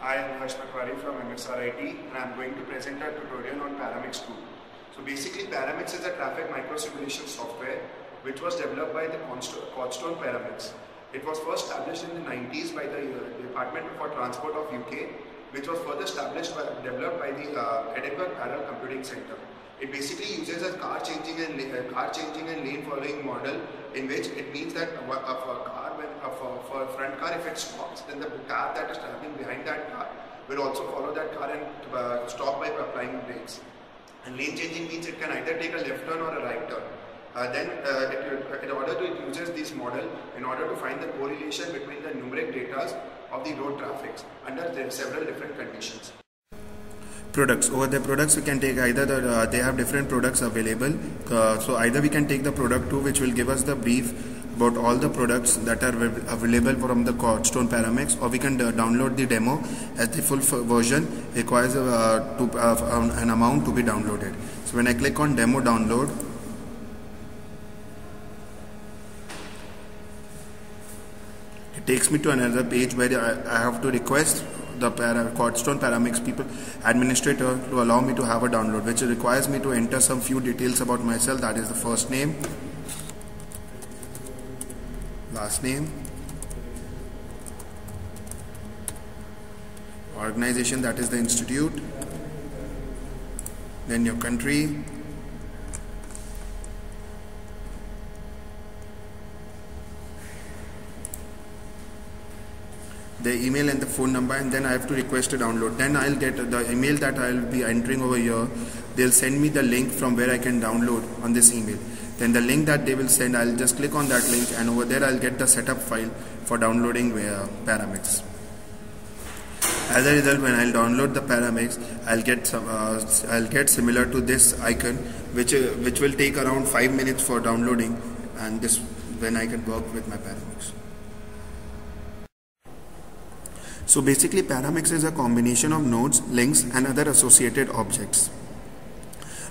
I am Harsh Patwari from MSRIT and I am going to present a tutorial on Paramix 2. So basically Paramix is a traffic micro-simulation software which was developed by the Codestone Paramix. It was first established in the 90s by the Department for Transport of UK, which was further developed by the Edinburgh Parallel Computing Centre. It basically uses a car changing and lane following model, in which it means that for a front car, if it stops, then the car that is traveling behind that car will also follow that car and stop by applying brakes. And lane changing means it can either take a left turn or a right turn. It uses this model in order to find the correlation between the numeric data of the road traffics under several different conditions. Products. Over the products we can take either they have different products available. So either we can take the product 2, which will give us the brief about all the products that are available from the Codestone Paramix, or we can download the demo as the full version requires an amount to be downloaded. So when I click on demo download, it takes me to another page where I have to request the Codestone Paramix people administrator to allow me to have a download, which requires me to enter some few details about myself. That is the first name, last name, organization, that is the institute, then your country, the email and the phone number, and then I have to request a download. Then I'll get the email that I'll be entering over here. They'll send me the link from where I can download on this email. Then the link that they will send, I'll just click on that link, and over there I'll get the setup file for downloading Paramix. As a result, when I'll download the Paramix, I'll get similar to this icon, which will take around 5 minutes for downloading, and this when I can work with my Paramix. So basically Paramix is a combination of nodes, links and other associated objects.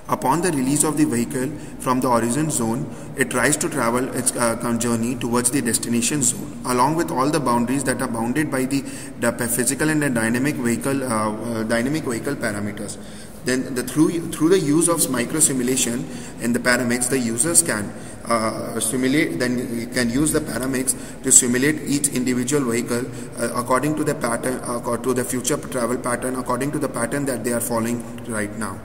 Upon the release of the vehicle from the origin zone, it tries to travel its journey towards the destination zone, along with all the boundaries that are bounded by the physical and the dynamic vehicle parameters. Then through the use of micro simulation in the Paramix, the users can you can use the Paramix to simulate each individual vehicle according to the pattern, to the future travel pattern, according to the pattern that they are following right now.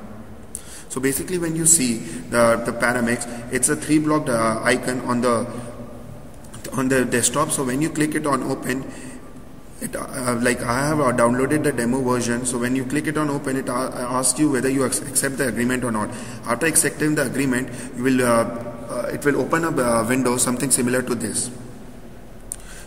So basically, when you see the Paramix, it's a 3-blocked icon on the desktop. So when you click it on open, like I have downloaded the demo version, so when you click it on open, it asks you whether you accept the agreement or not. After accepting the agreement, you will it will open up a window something similar to this.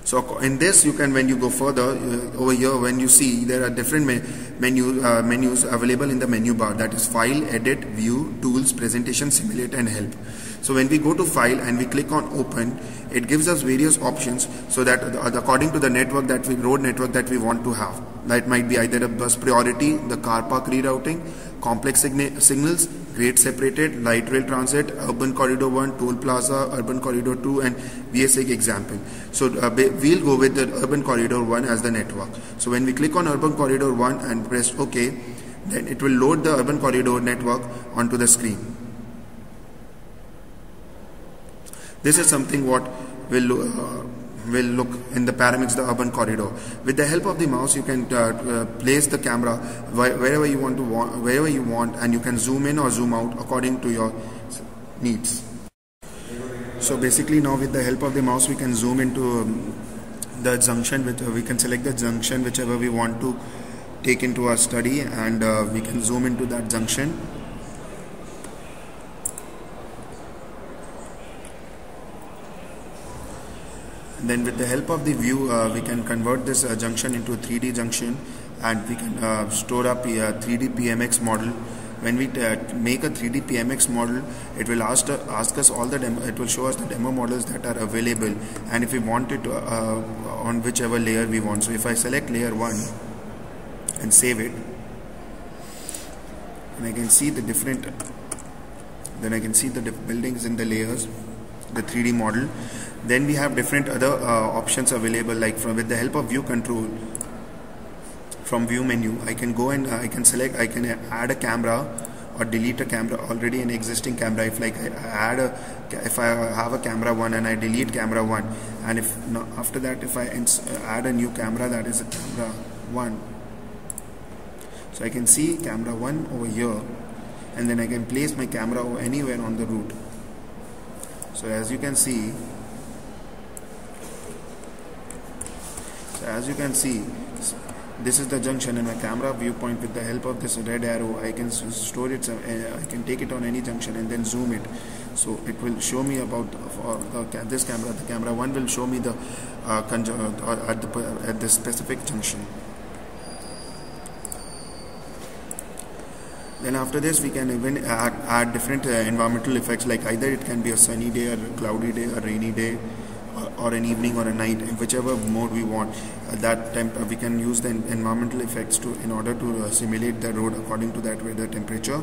So in this, you can, when you go further over here, when you see there are different menus available in the menu bar, that is File, Edit, View, Tools, Presentation, Simulate and Help. So when we go to File and we click on Open, it gives us various options, so that according to the road network that we want to have. That might be either a bus priority, the car park rerouting, complex signals, grade separated, light rail transit, urban corridor 1, toll plaza, urban corridor 2 and VSA example. So we'll go with the urban corridor 1 as the network. So when we click on urban corridor 1 and press OK, then it will load the urban corridor network onto the screen. This is something what will look in the Paramix, the urban corridor. With the help of the mouse, you can place the camera wherever you want, and you can zoom in or zoom out according to your needs. So basically, now with the help of the mouse, we can zoom into the junction. We can select the junction whichever we want to take into our study, and we can zoom into that junction. Then with the help of the view, we can convert this junction into a 3D junction, and we can store up a 3D PMX model. When we make a 3D PMX model, it will ask us all the demo. It will show us the demo models that are available, and if we want it on whichever layer we want. So if I select layer 1 and save it, and I can see the different. Then I can see the buildings in the layers, the 3D model. Then we have different other options available, like with the help of view control, from view menu, I can go and I can select, I can add a camera or delete a camera, already an existing camera. If like if I have a camera 1 and I delete camera 1, and if no, after that if I add a new camera, that is a camera 1, so I can see camera 1 over here, and then I can place my camera anywhere on the route. So as you can see, this is the junction, and my camera viewpoint, with the help of this red arrow, I can store it, I can take it on any junction and then zoom it. So it will show me about this camera. The camera 1 will show me the at the specific junction. Then after this, we can even add different environmental effects, like either it can be a sunny day, or a cloudy day, a rainy day, or an evening or a night, in whichever mode we want. At that time we can use the environmental effects in order to simulate the road according to that weather temperature,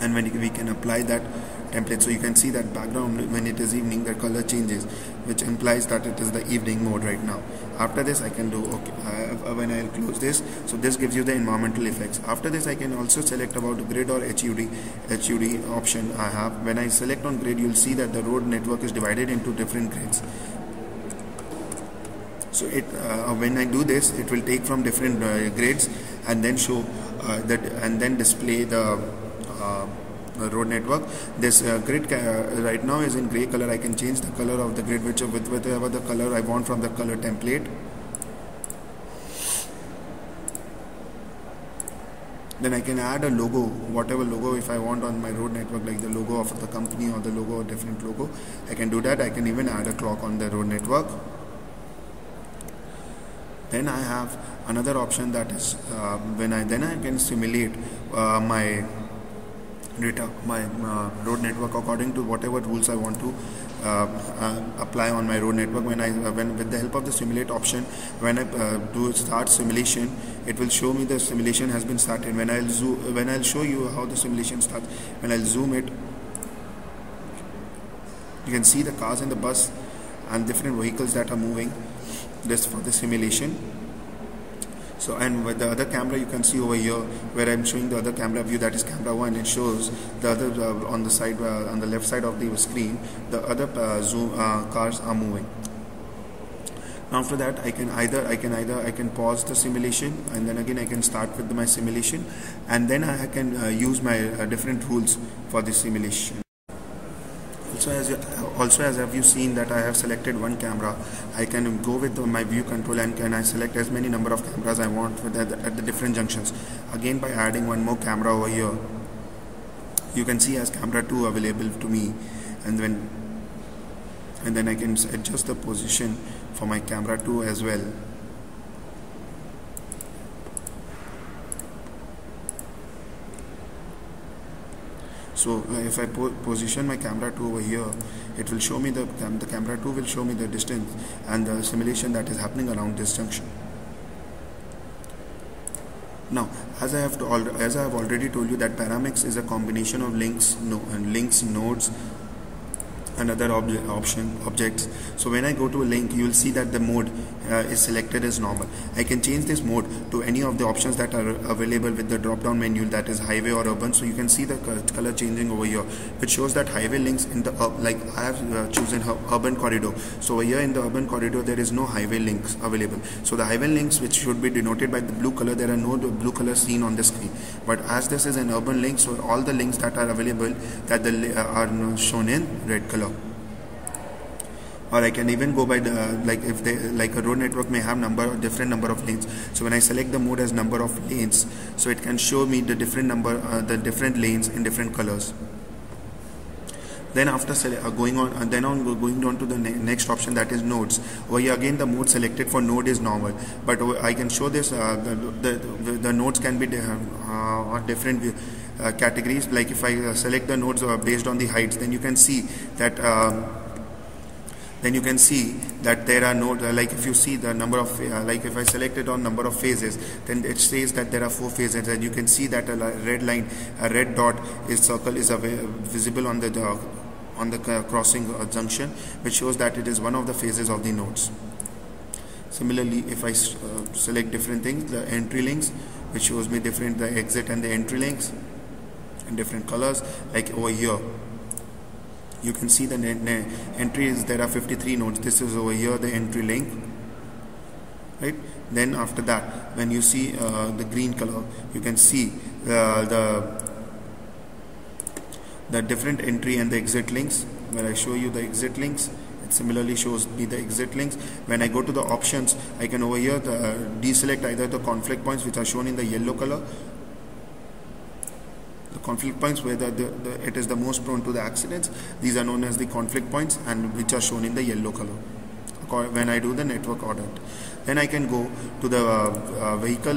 and when we can apply that template. So you can see that background, when it is evening, the color changes, which implies that it is the evening mode right now. After this, I can do when I'll close this. So this gives you the environmental effects. After this, I can also select about grid or HUD option I have. When I select on grid, you'll see that the road network is divided into different grids. So when I do this, it will take from different grids and then show and then display the road network. This grid right now is in gray color. I can change the color of the grid with whatever the color I want from the color template. Then I can add a logo, whatever logo if I want on my road network, like the logo of the company or the logo, or different logo. I can do that. I can even add a clock on the road network. Then I have another option, that is then I can simulate my road network according to whatever rules I want to apply on my road network. When with the help of the simulate option, when I do start simulation, it will show me the simulation has been started. When I'll show you how the simulation starts, when I'll zoom it, you can see the cars and the bus and different vehicles that are moving. This for the simulation. So, and with the other camera, you can see over here where I'm showing the other camera view, that is camera 1. It shows the other on the side, on the left side of the screen, the other cars are moving. After that, I can pause the simulation, and then again I can start with my simulation, and then I can use my different rules for the simulation. Also, as have you seen that I have selected one camera, I can go with my view control and can I select as many number of cameras I want at the different junctions. Again, by adding one more camera over here, you can see as camera 2 available to me, and then I can adjust the position for my camera 2 as well. So if I position my camera 2 over here, it will show me the camera 2 will show me the distance and the simulation that is happening around this junction. Now, as I have already told you, that Paramix is a combination of links, nodes, and other objects. So when I go to a link, you will see that the mode is selected as normal. I can change this mode to any of the options that are available with the drop down menu, that is highway or urban. So you can see the color changing over here, which shows that highway links in the like I have chosen urban corridor. So over here in the urban corridor, there is no highway links available. So the highway links, which should be denoted by the blue color, there are no blue color seen on the screen. But as this is an urban link, so all the links that are available that are shown in red color. Or I can even go by the like a road network may have different number of lanes. So when I select the mode as number of lanes, so it can show me the different lanes in different colors. Then after going on to the next option, that is nodes. Over here again, the mode selected for node is normal, but I can show this the nodes can be on different categories. Like if I select the nodes based on the heights, then you can see that there are nodes, like if you see the number of like if I select it on number of phases, then it says that there are 4 phases, and you can see that a red dot is visible on the crossing junction, which shows that it is one of the phases of the nodes. Similarly, if I select different things, the entry links, which shows me different the exit and the entry links in different colors. Like over here you can see the entries, there are 53 nodes. This is over here the entry link, right? Then after that, when you see the green color, you can see the different entry and the exit links. When I show you the exit links, it similarly shows me the exit links. When I go to the options, I can over here deselect either the conflict points, which are shown in the yellow color, the conflict points where it is the most prone to the accidents. These are known as the conflict points, and which are shown in the yellow color when I do the network audit. Then I can go to the vehicle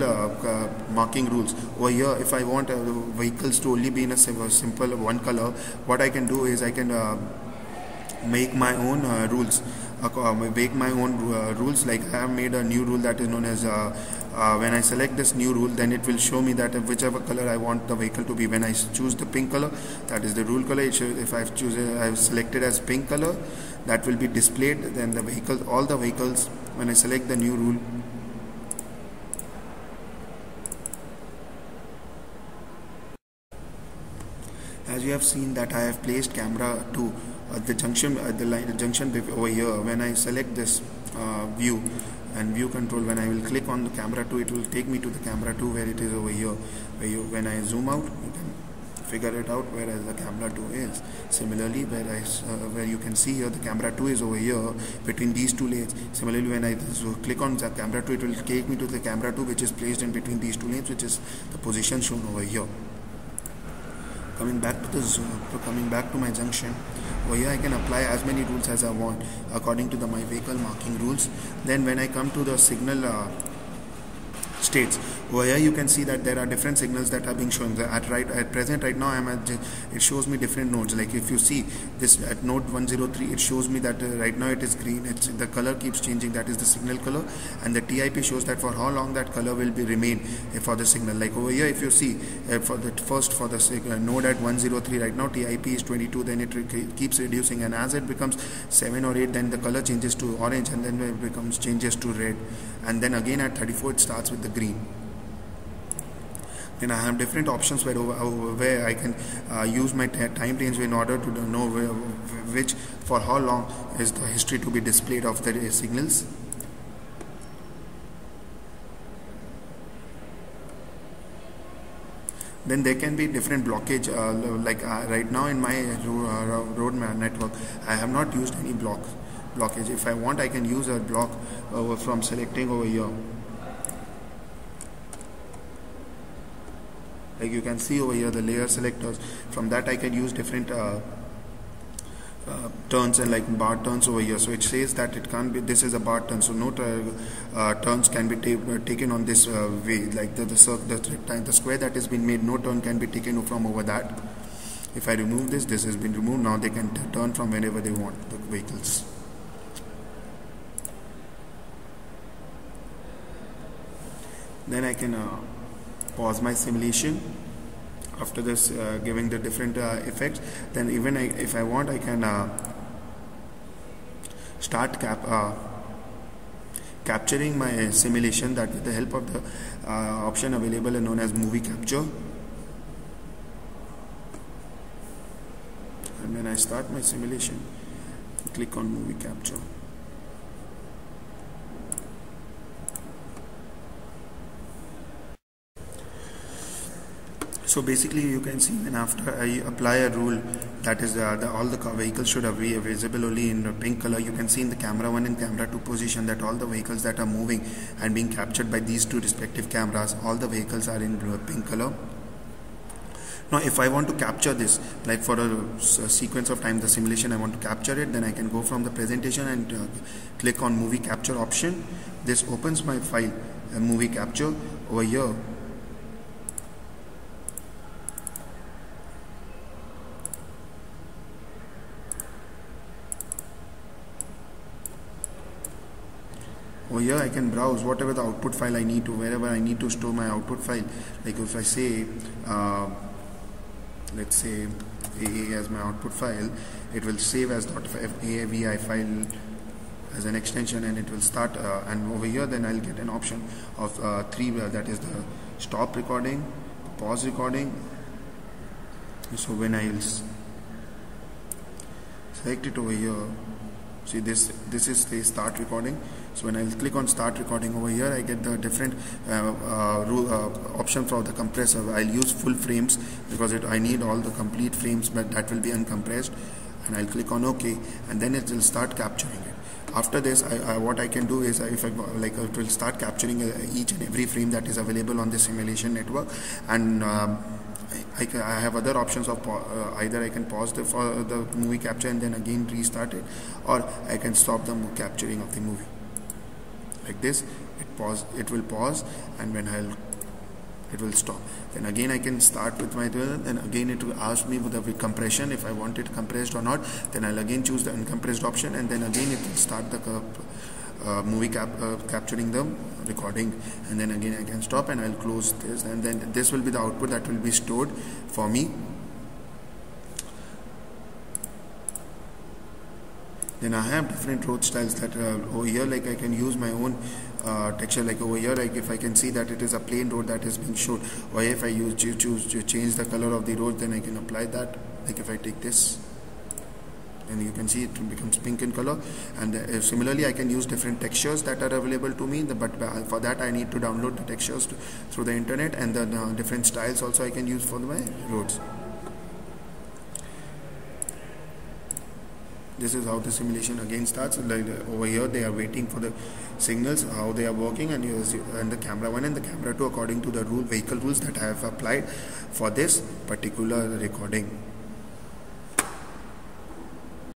marking rules. Over here, if I want vehicles to only be in a simple one color, what I can do is I can make my own rules. Rules. Like I have made a new rule that is known as when I select this new rule, then it will show me that whichever color I want the vehicle to be. When I choose the pink color, that is the rule color. If I've selected as pink color, that will be displayed. Then the vehicles, all the vehicles, when I select the new rule, as you have seen that I have placed camera 2 at the junction, over here. When I select this view and view control, when I will click on the camera 2, it will take me to the camera 2 where it is over here. When I zoom out, you can figure it out where the camera 2 is. Similarly, where you can see here, the camera 2 is over here between these two lanes. Similarly, when I click on the camera 2, it will take me to the camera 2 which is placed in between these two lanes, which is the position shown over here. Coming back to my junction, over here I can apply as many rules as I want according to my vehicle marking rules. Then when I come to the signal states, over here you can see that there are different signals that are being shown. At present right now it shows me different nodes. Like if you see this at node 103, it shows me that right now it is green. The color keeps changing, that is the signal color, and the TIP shows that for how long that color will remain for the signal. Like over here, if you see for the node at 103 right now, TIP is 22, then it keeps reducing, and as it becomes 7 or 8, then the color changes to orange, and then it changes to red, and then again at 34 it starts with the green. Then I have different options where I can use my time range in order to know for how long is the history to be displayed of the signals. Then there can be different blockage, right now in my road network, I have not used any blockage. If I want, I can use a block from selecting over here. Like you can see over here the layer selectors. From that I can use different turns and like bar turns over here. So it says that it can't be, this is a bar turn, so no turns can be taken on this way. Like the square that has been made, no turn can be taken from over that. If I remove this has been removed. Now they can turn from whenever they want, the vehicles. Then I can pause my simulation after this, giving the different effects. Then even if I want, I can start capturing my simulation, that with the help of the option available known as movie capture. And when I start my simulation, click on movie capture. So basically you can see, when after I apply a rule, that is all the vehicles should be visible only in pink color, you can see in the camera 1 and camera 2 position that all the vehicles that are moving and being captured by these two respective cameras, all the vehicles are in pink color. Now if I want to capture this, like for a sequence of time, the simulation I want to capture it, then I can go from the presentation and click on movie capture option. This opens my file, movie capture. Over here I can browse whatever the output file I need to, wherever I need to store my output file. Like if I say let's say AA as my output file, it will save as .avi file as an extension, and it will start, and over here then I'll get an option of 3, that is the stop recording, pause recording. So when I'll select it over here, see this is the start recording. So when I'll click on start recording over here, I get the different option for the compressor. I'll use full frames because I need all the complete frames, but that will be uncompressed, and I'll click on OK, and then it will start capturing it. After this, what I can do is, if I like, it will start capturing each and every frame that is available on the simulation network, and I have other options of either I can pause the movie capture and then again restart it, or I can stop the capturing of the movie. Like this, it will pause, and when it will stop. Then again I can start with my and again it will ask me with the compression, if I want it compressed or not. Then I'll again choose the uncompressed option, and then again it will start the movie capturing the recording, and then again I can stop, and I'll close this, and then this will be the output that will be stored for me. Then I have different road styles that over here, like I can use my own texture, like over here, like if I can see that it is a plain road that is being showed, or if I choose to change the color of the road, then I can apply that. Like if I take this, and you can see it becomes pink in color, and similarly I can use different textures that are available to me, but for that I need to download the textures through the internet, and the different styles also I can use for my roads. This is how the simulation again starts. Like over here they are waiting for the signals, how they are working, and the camera 1 and the camera 2 according to the vehicle rules that I have applied for this particular recording.